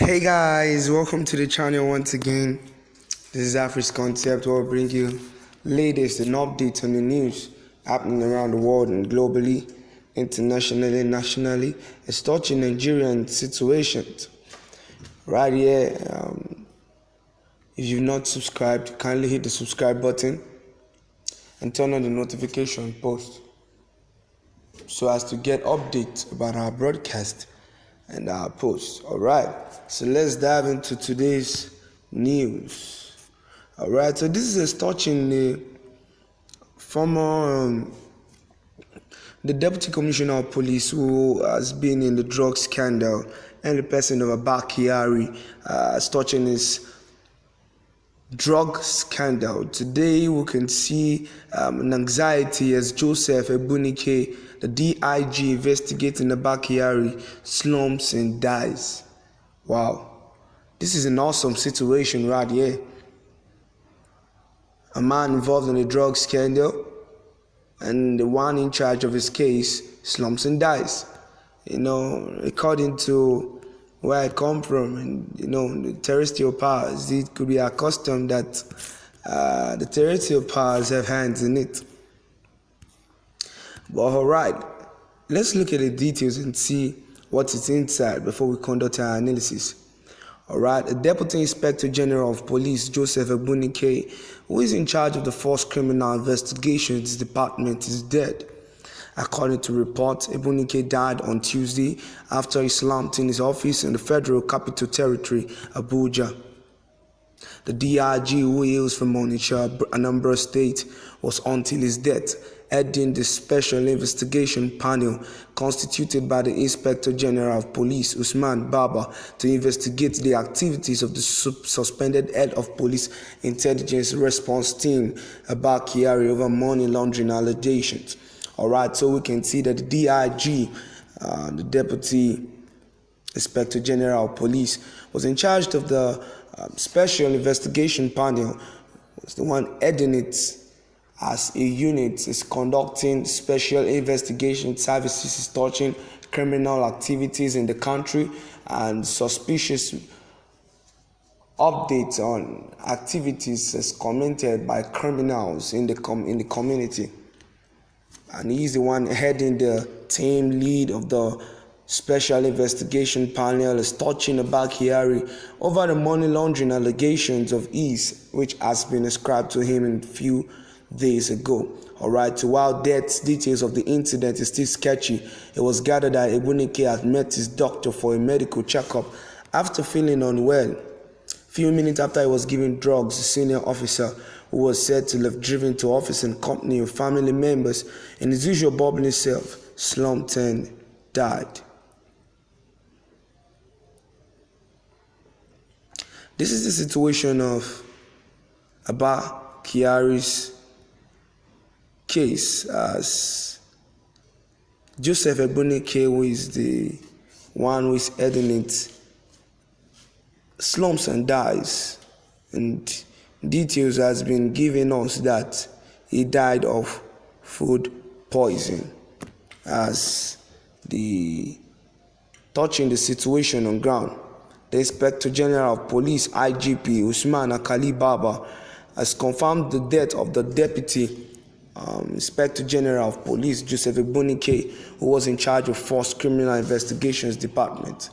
Hey guys, welcome to the channel once again. This is Afri's Concept, where we bring you latest and updates on the news happening around the world and globally, internationally, nationally. It's touching Nigerian situations. Right here, if you've not subscribed, kindly hit the subscribe button and turn on the notification post so as to get updates about our broadcast and our posts. Alright, so let's dive into today's news. Alright, so this is touching the former the Deputy Commissioner of Police who has been in the drug scandal, and the person of Abba Kyari is touching his drug scandal. Today we can see an anxiety as Joseph Ebunike, the DIG investigating Abba Kyari, slumps and dies. Wow, this is an awesome situation right here. A man involved in a drug scandal, and the one in charge of his case slumps and dies. According to where I come from, and the terrestrial powers, it could be accustomed that the terrestrial powers have hands in it. But alright, let's look at the details and see what is inside before we conduct our analysis. Alright, the Deputy Inspector General of Police, Joseph Ebunike, who is in charge of the Force Criminal Investigations Department, is dead. According to reports, Ebunike died on Tuesday after he slumped in his office in the Federal Capital Territory, Abuja. The DIG, who hails from Onitsha, Anambra State, was until his death heading the Special Investigation Panel constituted by the Inspector General of Police, Usman Baba, to investigate the activities of the suspended head of Police Intelligence Response Team, Abba Kyari, over money laundering allegations. Alright, so we can see that the DIG, the Deputy Inspector General of Police, was in charge of the Special Investigation Panel, was the one heading it as a unit, is conducting special investigation services, is touching criminal activities in the country and suspicious updates on activities as commented by criminals in the community. And he's the one heading the team lead of the Special Investigation Panel, is touching Abba Kyari over the money laundering allegations of ease, which has been ascribed to him in a few days ago. Alright, so while details of the incident is still sketchy, it was gathered that Ebunike had met his doctor for a medical checkup after feeling unwell. Few minutes after he was given drugs, the senior officer, who was said to have driven to office in company of family members in his usual bubbling self, slumped and died. This is the situation of Abba Kyari's case, as Joseph Ebunike, who is the one who is heading it, slumps and dies. And details has been given us that he died of food poison. As the touching the situation on ground, the Inspector General of Police, IGP Usman Akali Baba, has confirmed the death of the Deputy Inspector General of Police, Joseph Ebunike, who was in charge of Force Criminal Investigations Department.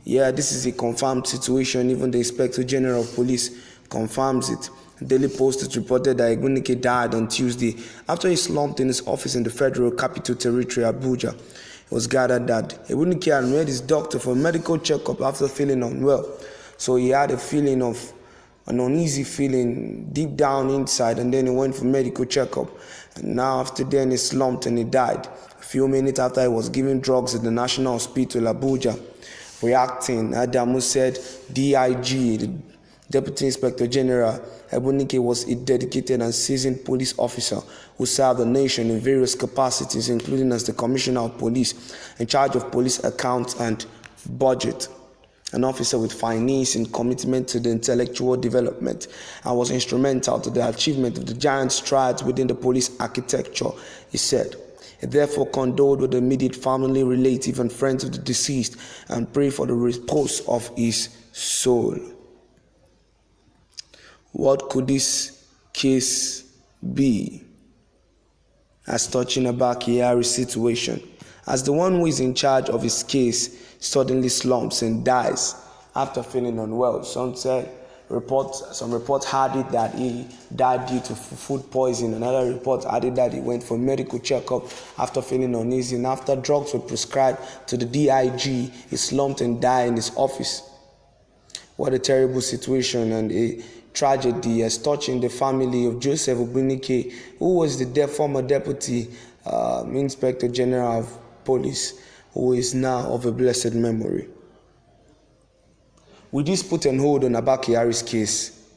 Yeah, this is a confirmed situation. Even the Inspector General of Police confirms it. The Daily Post has reported that Ebunike died on Tuesday after he slumped in his office in the Federal Capital Territory, Abuja. It was gathered that Ebunike had met his doctor for a medical checkup after feeling unwell. So he had a feeling of an uneasy feeling deep down inside, and then he went for medical checkup. And now after then he slumped and he died. A few minutes after he was given drugs at the National Hospital, Abuja. Reacting, Adamu said DIG, the Deputy Inspector General, Ebunike was a dedicated and seasoned police officer who served the nation in various capacities, including as the Commissioner of Police, in charge of police accounts and budget, an officer with finesse and commitment to the intellectual development, and was instrumental to the achievement of the giant strides within the police architecture, he said. He therefore condoled with the immediate family, relative, and friends of the deceased and prayed for the repose of his soul. What could this case be as touching Abba Kyari's situation? As the one who is in charge of his case suddenly slumps and dies after feeling unwell. Some reports had it that he died due to food poisoning. Another report added that he went for a medical checkup after feeling uneasy, and after drugs were prescribed to the DIG, he slumped and died in his office. What a terrible situation and a tragedy as touching the family of Joseph Obunike, who was the former Deputy Inspector General of Police, who is now of a blessed memory. Will this put an hold on Abba Kyari's case?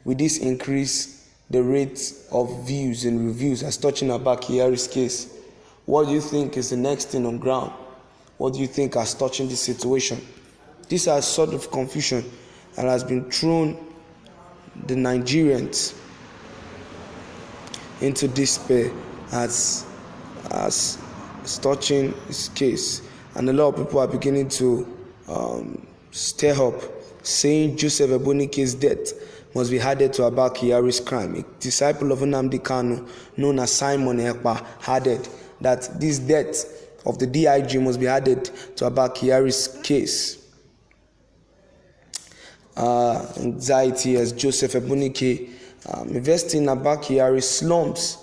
Will this increase the rate of views and reviews as touching Abba Kyari's case? What do you think is the next thing on ground? What do you think as touching this situation? This has sort of confusion and has been thrown the Nigerians into despair as touching his case, and a lot of people are beginning to stir up, saying Joseph Ebunike's death must be added to Abba Kyari's crime. A disciple of Nnamdi Kanu, known as Simon Ekpa, added that this death of the DIG must be added to Abba Kyari's case. Anxiety as Joseph Ebunike investing in Abba Kyari slumps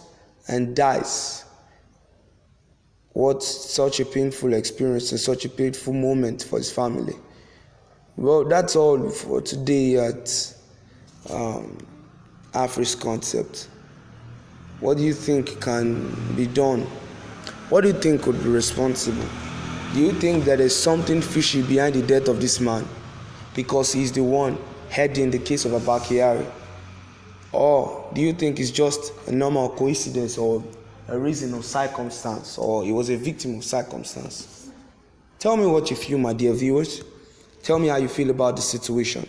and dies. What such a painful experience and such a painful moment for his family. Well, that's all for today at Afri's Concept. What do you think can be done? What do you think could be responsible? Do you think that there's something fishy behind the death of this man because he's the one heading the case of Abba Kyari? Or do you think it's just a normal coincidence or a reason of circumstance, or he was a victim of circumstance? Tell me what you feel, my dear viewers. Tell me how you feel about the situation.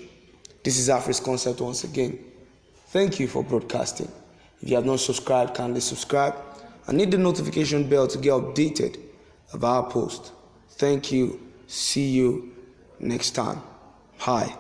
This is Afri's Concept once again. Thank you for broadcasting. If you have not subscribed, kindly subscribe and hit the notification bell to get updated about our post. Thank you. See you next time. Hi.